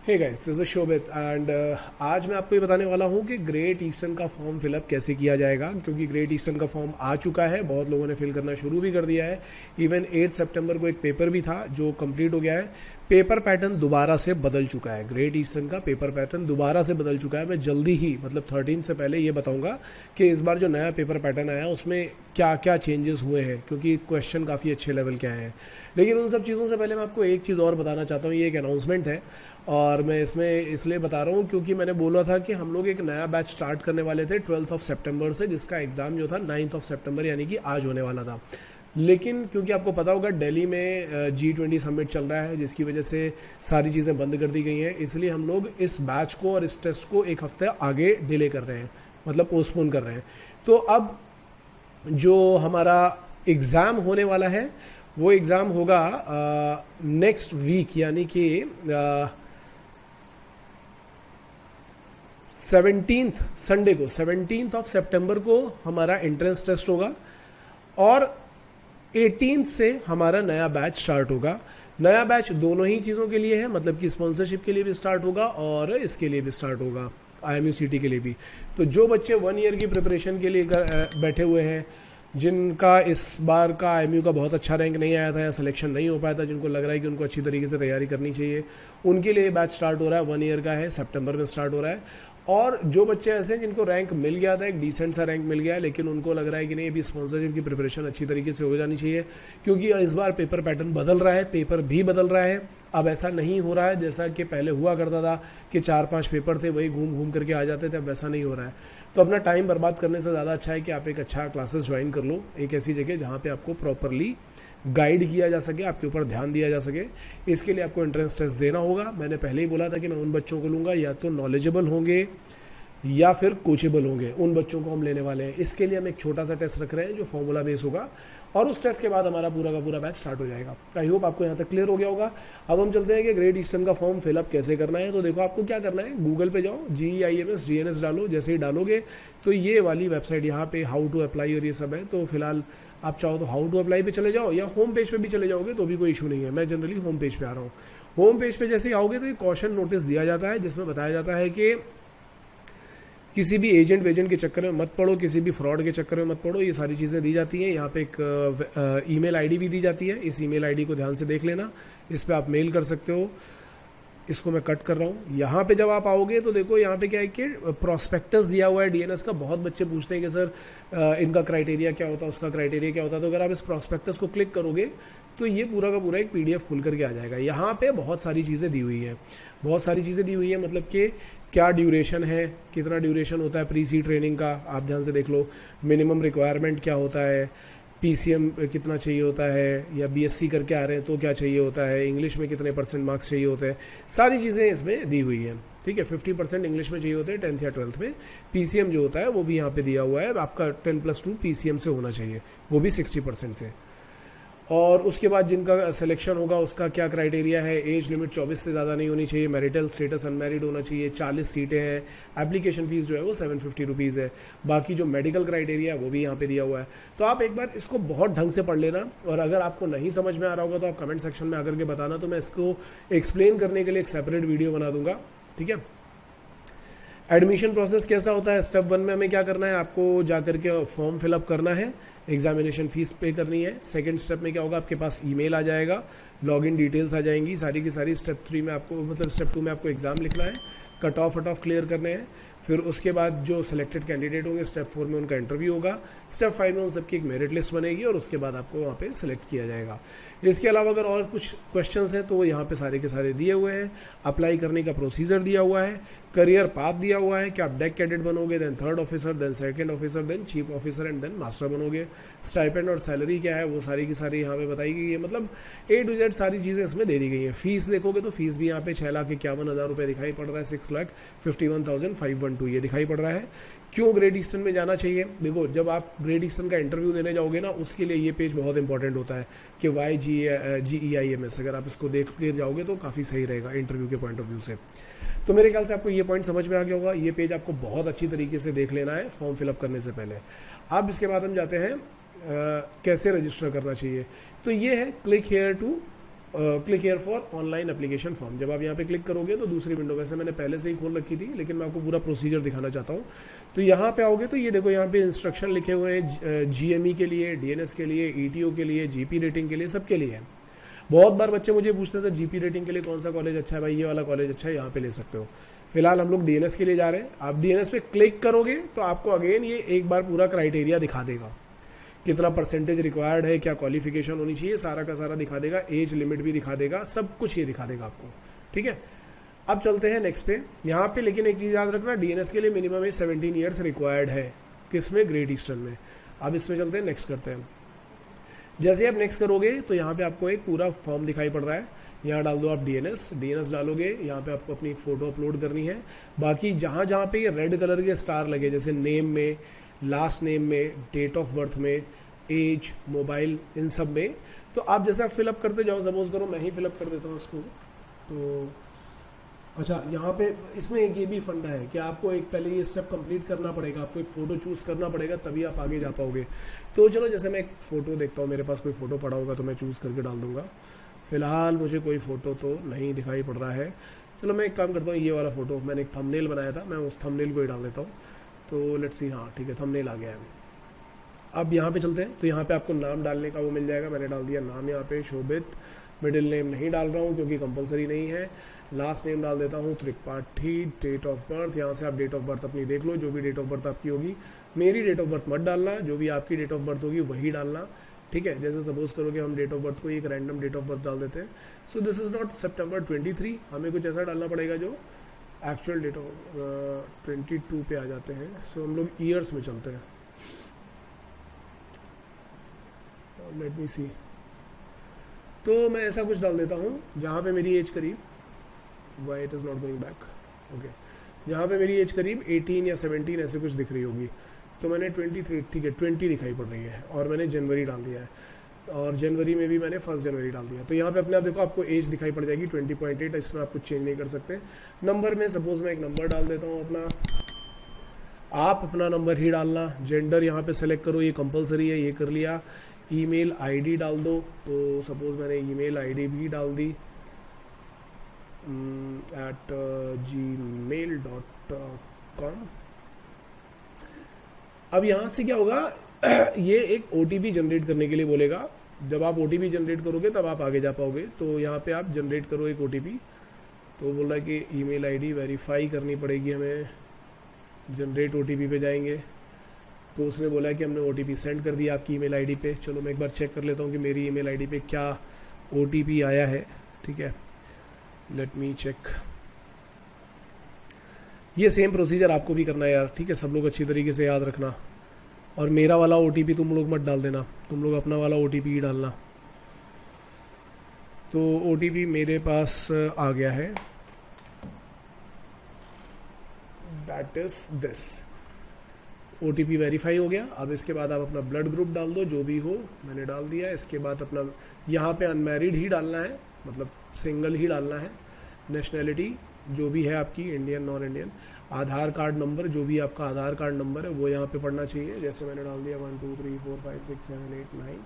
Hey guys, this is Shobhit and आज मैं आपको ये बताने वाला हूँ कि ग्रेट ईस्टर्न का फॉर्म फिलअप कैसे किया जाएगा। क्योंकि ग्रेट ईस्टर्न का फॉर्म आ चुका है, बहुत लोगों ने फिल करना शुरू भी कर दिया है। इवन 8 सितंबर को एक पेपर भी था जो कंप्लीट हो गया है। पेपर पैटर्न दोबारा से बदल चुका है, ग्रेट ईस्टर्न का पेपर पैटर्न दोबारा से बदल चुका है। मैं जल्दी ही मतलब 13 से पहले ये बताऊंगा कि इस बार जो नया पेपर पैटर्न आया उसमें क्या क्या चेंजेस हुए हैं, क्योंकि क्वेश्चन काफ़ी अच्छे लेवल के आए हैं। लेकिन उन सब चीज़ों से पहले मैं आपको एक चीज़ और बताना चाहता हूँ। ये एक अनाउंसमेंट है और मैं इसमें इसलिए बता रहा हूँ क्योंकि मैंने बोला था कि हम लोग एक नया बैच स्टार्ट करने वाले थे 12 सितंबर से, जिसका एग्ज़ाम जो था 9 सितंबर यानी कि आज होने वाला था। लेकिन क्योंकि आपको पता होगा दिल्ली में G20 समिट चल रहा है, जिसकी वजह से सारी चीज़ें बंद कर दी गई हैं, इसलिए हम लोग इस बैच को और इस टेस्ट को एक हफ्ते आगे डिले कर रहे हैं, मतलब पोस्टपोन कर रहे हैं। तो अब जो हमारा एग्ज़ाम होने वाला है वो एग्ज़ाम होगा नेक्स्ट वीक, यानी कि 17 संडे को 17 सितंबर को हमारा एंट्रेंस टेस्ट होगा और 18 से हमारा नया बैच स्टार्ट होगा। नया बैच दोनों ही चीज़ों के लिए है, मतलब कि स्पॉन्सरशिप के लिए भी स्टार्ट होगा और इसके लिए भी स्टार्ट होगा, IMUCT के लिए भी। तो जो बच्चे 1 ईयर की प्रिपरेशन के लिए बैठे हुए हैं, जिनका इस बार का IMU का बहुत अच्छा रैंक नहीं आया था या सिलेक्शन नहीं हो पाया था, जिनको लग रहा है कि उनको अच्छी तरीके से तैयारी करनी चाहिए, उनके लिए बैच स्टार्ट हो रहा है। 1 ईयर का है, सितंबर में स्टार्ट हो रहा है। और जो बच्चे ऐसे हैं जिनको रैंक मिल गया था, एक डिसेंट सा रैंक मिल गया है, लेकिन उनको लग रहा है कि नहीं, अभी स्पॉन्सरशिप की प्रिपरेशन अच्छी तरीके से हो जानी चाहिए, क्योंकि इस बार पेपर पैटर्न बदल रहा है, पेपर भी बदल रहा है। अब ऐसा नहीं हो रहा है जैसा कि पहले हुआ करता था कि 4-5 पेपर थे, वही घूम घूम करके आ जाते थे। अब वैसा नहीं हो रहा है। तो अपना टाइम बर्बाद करने से ज़्यादा अच्छा है कि आप एक अच्छा क्लासेस ज्वाइन कर लो, एक ऐसी जगह जहाँ पे आपको प्रॉपरली गाइड किया जा सके, आपके ऊपर ध्यान दिया जा सके। इसके लिए आपको एंट्रेंस टेस्ट देना होगा। मैंने पहले ही बोला था कि मैं उन बच्चों को लूँगा या तो नॉलेजेबल होंगे या फिर कोचेबल होंगे, उन बच्चों को हम लेने वाले हैं। इसके लिए हम एक छोटा सा टेस्ट रख रहे हैं जो फॉर्मूला बेस होगा, और उस टेस्ट के बाद हमारा पूरा का पूरा बैच स्टार्ट हो जाएगा। आई होप आपको यहाँ तक क्लियर हो गया होगा। अब हम चलते हैं कि ग्रेट ईस्टर्न का फॉर्म फिलअप कैसे करना है। तो देखो, आपको क्या करना है, गूगल पे जाओ, GEIMS DNS डालो। जैसे ही डालोगे तो ये वाली वेबसाइट यहाँ पे हाउ टू अप्लाई और ये सब है। तो फिलहाल आप चाहो तो हाउ टू अप्लाई पे चले जाओ या होम पेज पे भी चले जाओगे तो भी कोई इशू नहीं है। मैं जनरली होम पेज पे आ रहा हूँ। होम पेज पे जैसे ही आओगे तो एक कॉशन नोटिस दिया जाता है, जिसमें बताया जाता है कि किसी भी एजेंट वेजेंट के चक्कर में मत पड़ो, किसी भी फ्रॉड के चक्कर में मत पड़ो। ये सारी चीज़ें दी जाती हैं। यहाँ पे एक ईमेल आईडी भी दी जाती है। इस ईमेल आईडी को ध्यान से देख लेना, इस पर आप मेल कर सकते हो। इसको मैं कट कर रहा हूँ। यहाँ पे जब आप आओगे तो देखो, यहाँ पे क्या है कि प्रोस्पेक्टस दिया हुआ है DNS का। बहुत बच्चे पूछते हैं कि सर इनका क्राइटेरिया क्या होता है, उसका क्राइटेरिया क्या होता है। तो अगर आप इस प्रोस्पेक्टस को क्लिक करोगे तो ये पूरा का पूरा एक PDF खुल करके आ जाएगा। यहाँ पे बहुत सारी चीज़ें दी हुई हैं, बहुत सारी चीज़ें दी हुई हैं, मतलब कि क्या ड्यूरेशन है, कितना ड्यूरेशन होता है प्री सी ट्रेनिंग का, आप ध्यान से देख लो। मिनिमम रिक्वायरमेंट क्या होता है, PCM कितना चाहिए होता है, या BSc करके आ रहे हैं तो क्या चाहिए होता है, इंग्लिश में कितने % मार्क्स चाहिए होते हैं, सारी चीज़ें इसमें दी हुई हैं। ठीक है, 50% इंग्लिश में चाहिए होते हैं 10th या 12th में। PCM जो होता है वो भी यहाँ पे दिया हुआ है, आपका 10+2 PCM से होना चाहिए, वो भी 60% से। और उसके बाद जिनका सिलेक्शन होगा उसका क्या क्राइटेरिया है, एज लिमिट 24 से ज़्यादा नहीं होनी चाहिए, मैरिटल स्टेटस अनमैरिड होना चाहिए, 40 सीटें हैं, एप्लीकेशन फ़ीस जो है वो 750 रुपीज़ है। बाकी जो मेडिकल क्राइटेरिया है वो भी यहाँ पे दिया हुआ है। तो आप एक बार इसको बहुत ढंग से पढ़ लेना, और अगर आपको नहीं समझ में आ रहा होगा तो आप कमेंट सेक्शन में आकर के बताना, तो मैं इसको एक्सप्लेन करने के लिए एक सेपरेट वीडियो बना दूंगा। ठीक है। एडमिशन प्रोसेस कैसा होता है, स्टेप 1 में हमें क्या करना है, आपको जाकर के फॉर्म फिलअप करना है, एग्जामिनेशन फ़ीस पे करनी है। सेकंड स्टेप में क्या होगा, आपके पास ईमेल आ जाएगा, लॉगिन डिटेल्स आ जाएंगी सारी की सारी। स्टेप 3 में आपको, मतलब स्टेप 2 में आपको एग्ज़ाम लिखना है, कट ऑफ क्लियर करने हैं। फिर उसके बाद जो सिलेक्टेड कैंडिडेट होंगे स्टेप 4 में उनका इंटरव्यू होगा। स्टेप 5 में उन सबकी एक मेरिट लिस्ट बनेगी और उसके बाद आपको वहाँ पे सिलेक्ट किया जाएगा। इसके अलावा अगर और कुछ क्वेश्चंस हैं तो वो यहाँ पे सारे के सारे दिए हुए हैं। अप्लाई करने का प्रोसीजर दिया हुआ है, करियर पाथ दिया हुआ है कि आप डेक कैडेट बनोगे, then 3rd officer, then 2nd officer, then chief officer and then master बनोगे। स्टाइपेंड और सैलरी क्या है वो सारी की सारी यहाँ पे बताई गई है, मतलब A to Z सारी चीज़ें इसमें दे दी गई हैं। फीस देखोगे तो फीस भी यहाँ पे 6,51,000 रुपये दिखाई पड़ रहा है, 6,51,512 ये दिखाई पड़ रहा है। क्यों ग्रेट ईस्टर्न में जाना चाहिए, देखो जब आप ग्रेट ईस्टर्न का इंटरव्यू देने जाओगे ना, उसके लिए ये पेज बहुत इंपॉर्टेंट होता है कि वाई GEIMS। अगर आप इसको देख के जाओगे तो काफ़ी सही रहेगा इंटरव्यू के पॉइंट ऑफ व्यू से। तो मेरे ख्याल से आपको ये पॉइंट समझ में आ गया होगा। ये पेज आपको बहुत अच्छी तरीके से देख लेना है फॉर्म फिलअप करने से पहले। अब इसके बाद हम जाते हैं कैसे रजिस्टर करना चाहिए। तो ये है click here to click here for online application form. जब आप यहाँ पे क्लिक करोगे तो दूसरी विंडो, वैसे मैंने पहले से ही खोल रखी थी लेकिन मैं आपको पूरा प्रोसीजर दिखाना चाहता हूँ। तो यहाँ पे आओगे तो ये देखो यहाँ पे इंस्ट्रक्शन लिखे हुए हैं GME के लिए, DNS के लिए, ETO के लिए, GP रेटिंग के लिए, सबके लिए है। बहुत बार बच्चे मुझे पूछते हैं सर GP रेटिंग के लिए कौन सा कॉलेज अच्छा है, भाई ये वाला कॉलेज अच्छा है, यहाँ पे ले सकते हो। फिलहाल हम लोग DNS के लिए जा रहे हैं। आप DNS पे क्लिक करोगे तो आपको अगेन ये एक बार पूरा क्राइटेरिया दिखा देगा, कितना परसेंटेज रिक्वायर्ड है, क्या क्वालिफिकेशन होनी चाहिए, सारा का सारा दिखा देगा, एज लिमिट भी दिखा देगा, सब कुछ ये दिखा देगा आपको। ठीक है, अब चलते हैं नेक्स्ट पे। यहाँ पे लेकिन एक चीज़ याद रखना, DNS के लिए मिनिमम 17 ईयर्स रिक्वायर्ड है। किसमें? ग्रेट ईस्टर्न में। अब इसमें चलते हैं, नेक्स्ट करते हैं। जैसे आप नेक्स्ट करोगे तो यहाँ पे आपको एक पूरा फॉर्म दिखाई पड़ रहा है। यहाँ डाल दो आप DNS डालोगे, यहाँ पे आपको अपनी एक फ़ोटो अपलोड करनी है। बाकी जहाँ जहाँ पे ये रेड कलर के स्टार लगे, जैसे नेम में, लास्ट नेम में, डेट ऑफ बर्थ में, एज, मोबाइल, इन सब में, तो आप जैसा फिलअप करते जाओ। सपोज करो मैं ही फिलअप कर देता हूँ इसको। तो अच्छा, यहाँ पे इसमें एक ये भी फंडा है कि आपको एक पहले ये स्टेप कंप्लीट करना पड़ेगा, आपको एक फ़ोटो चूज़ करना पड़ेगा, तभी आप आगे जा पाओगे। तो चलो जैसे मैं एक फ़ोटो देखता हूँ, मेरे पास कोई फ़ोटो पड़ा होगा तो मैं चूज़ करके डाल दूँगा। फ़िलहाल मुझे कोई फ़ोटो तो नहीं दिखाई पड़ रहा है। चलो मैं एक काम करता हूँ, ये वाला फ़ोटो मैंने एक थंबनेल बनाया था, मैं उस थंबनेल को ही डाल देता हूँ। तो लेट्स सी, हाँ ठीक है, थंबनेल आ गया है। अब यहाँ पे चलते हैं। तो यहाँ पे आपको नाम डालने का वो मिल जाएगा, मैंने डाल दिया नाम यहाँ पे शोभित। मिडिल नेम नहीं डाल रहा हूँ क्योंकि कंपलसरी नहीं है। लास्ट नेम डाल देता हूँ त्रिपाठी। डेट ऑफ बर्थ, यहाँ से आप डेट ऑफ बर्थ अपनी देख लो, जो भी डेट ऑफ बर्थ आपकी होगी। मेरी डेट ऑफ बर्थ मत डालना, जो भी आपकी डेट ऑफ बर्थ होगी वही डालना। ठीक है, जैसे सपोज करो कि हम डेट ऑफ बर्थ को एक रैंडम डेट ऑफ बर्थ डाल देते हैं। So this is not September 23, हमें कुछ ऐसा डालना पड़ेगा जो एक्चुअल डेट ऑफ 22 पे आ जाते हैं। सो हम लोग ईयर्स में चलते हैं। लेट मी सी, तो मैं ऐसा कुछ डाल देता हूँ जहाँ पे मेरी एज करीब, why it is not going back, okay, जहाँ पे मेरी एज करीब 18 या 17 ऐसे कुछ दिख रही होगी। तो मैंने 23, ठीक है 20 दिखाई पड़ रही है, और मैंने जनवरी डाल दिया है, और जनवरी में भी मैंने 1 जनवरी डाल दिया। तो यहाँ पे अपने आप देखो आपको एज दिखाई पड़ जाएगी 20.8, इसमें आप कुछ चेंज नहीं कर सकते। नंबर में सपोज मैं एक नंबर डाल देता हूँ अपना, आप अपना नंबर ही डालना। जेंडर यहाँ पे सेलेक्ट करो, ये कंपलसरी है, ये कर लिया। ईमेल आईडी डाल दो, तो सपोज मैंने ईमेल आईडी भी डाल दी @gmail.com। अब यहाँ से क्या होगा, ये एक OTP जनरेट करने के लिए बोलेगा। जब आप OTP जनरेट करोगे तब आप आगे जा पाओगे। तो यहाँ पे आप जनरेट करो एक OTP। तो बोल रहा है कि ईमेल आईडी वेरीफाई करनी पड़ेगी हमें। जनरेट OTP पे जाएंगे तो उसने बोला है कि हमने OTP सेंड कर दिया आपकी ईमेल आईडी पे। चलो मैं एक बार चेक कर लेता हूँ कि मेरी ईमेल आईडी पे क्या OTP आया है। ठीक है, लेट मी चेक। ये सेम प्रोसीजर आपको भी करना है यार, ठीक है, सब लोग अच्छी तरीके से याद रखना। और मेरा वाला OTP तुम लोग मत डाल देना, तुम लोग अपना वाला OTP ही डालना। तो OTP मेरे पास आ गया है, that is this. OTP verify हो गया। अब इसके बाद आप अपना ब्लड ग्रुप डाल दो, जो भी हो, मैंने डाल दिया। इसके बाद अपना यहाँ पे अनमैरिड ही डालना है, मतलब सिंगल ही डालना है। नेशनैलिटी जो भी है आपकी, इंडियन नॉन इंडियन। आधार कार्ड नंबर, जो भी आपका आधार कार्ड नंबर है वो यहाँ पे पढ़ना चाहिए। जैसे मैंने डाल दिया 1 2 3 4 5 6 7 8 9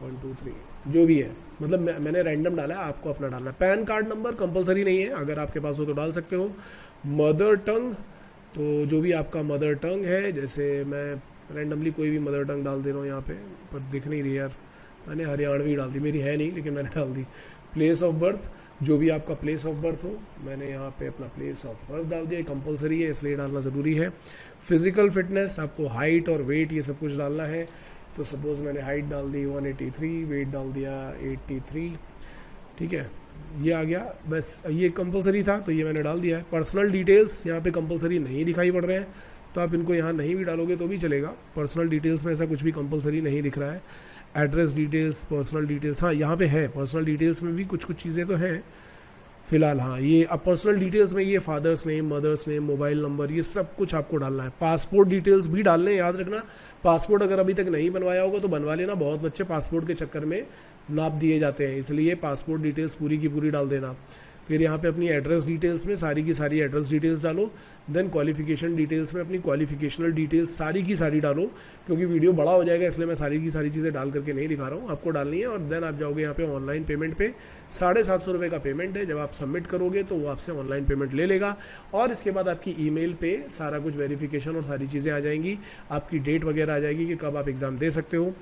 1 2 3, जो भी है, मतलब मैंने रैंडम डाला है, आपको अपना डालना है। पैन कार्ड नंबर कंपलसरी नहीं है, अगर आपके पास हो तो डाल सकते हो। मदर टंग, तो जो भी आपका मदर टंग है, जैसे मैं रैंडमली कोई भी मदर टंग डाल दे रहा हूँ यहाँ पे, पर दिख नहीं रही यार, मैंने हरियाणवी डाल दी, मेरी है नहीं लेकिन मैंने डाल दी। प्लेस ऑफ बर्थ, जो भी आपका प्लेस ऑफ बर्थ हो, मैंने यहाँ पे अपना प्लेस ऑफ बर्थ डाल दिया। कंपलसरी है इसलिए डालना ज़रूरी है। फिजिकल फिटनेस, आपको हाइट और वेट ये सब कुछ डालना है। तो सपोज़ मैंने हाइट डाल दी 183, वेट डाल दिया 83, ठीक है, ये आ गया। बस ये कंपलसरी था तो ये मैंने डाल दिया है। पर्सनल डिटेल्स यहाँ पे कंपलसरी नहीं दिखाई पड़ रहे हैं, तो आप इनको यहाँ नहीं भी डालोगे तो भी चलेगा। पर्सनल डिटेल्स में ऐसा कुछ भी कंपलसरी नहीं दिख रहा है। एड्रेस डिटेल्स, पर्सनल डिटेल्स, हाँ यहाँ पे है, पर्सनल डिटेल्स में भी कुछ कुछ चीज़ें तो हैं फिलहाल। हाँ, ये अब पर्सनल डिटेल्स में ये father's name, mother's name, mobile number, ये सब कुछ आपको डालना है। पासपोर्ट डिटेल्स भी डालने, याद रखना। पासपोर्ट अगर अभी तक नहीं बनवाया होगा तो बनवा लेना। बहुत बच्चे पासपोर्ट के चक्कर में नाप दिए जाते हैं, इसलिए पासपोर्ट डिटेल्स पूरी की पूरी डाल देना। फिर यहाँ पे अपनी एड्रेस डिटेल्स में सारी की सारी एड्रेस डिटेल्स डालो, देन क्वालिफिकेशन डिटेल्स में अपनी क्वालिफिकेशनल डिटेल्स सारी की सारी डालो, क्योंकि वीडियो बड़ा हो जाएगा इसलिए मैं सारी की सारी चीज़ें डाल करके नहीं दिखा रहा हूँ, आपको डालनी है। और देन आप जाओगे यहाँ पे ऑनलाइन पेमेंट पे, 750 रुपये का पेमेंट है, जब आप सबमिट करोगे तो वो आपसे ऑनलाइन पेमेंट ले लेगा, और इसके बाद आपकी ईमेल पे सारा कुछ वेरिफिकेशन और सारी चीज़ें आ जाएंगी, आपकी डेट वगैरह आ जाएगी कि कब आप एग्ज़ाम दे सकते हो।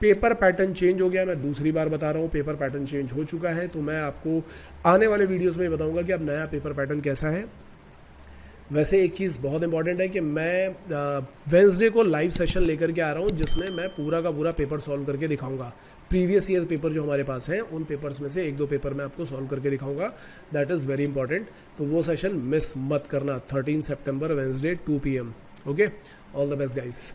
पेपर पैटर्न चेंज हो गया, मैं दूसरी बार बता रहा हूँ, पेपर पैटर्न चेंज हो चुका है, तो मैं आपको आने वाले वीडियोस में बताऊंगा कि अब नया पेपर पैटर्न कैसा है। वैसे एक चीज़ बहुत इंपॉर्टेंट है कि मैं वेंसडे को लाइव सेशन लेकर के आ रहा हूँ, जिसमें मैं पूरा का पूरा पेपर सॉल्व करके दिखाऊंगा। प्रीवियस ईयर पेपर जो हमारे पास हैं उन पेपर्स में से 1-2 पेपर मैं आपको सॉल्व करके दिखाऊंगा, दैट इज़ वेरी इंपॉर्टेंट। तो वो सेशन मिस मत करना, 13 सितंबर Wednesday 2 PM। Okay, all the best guys.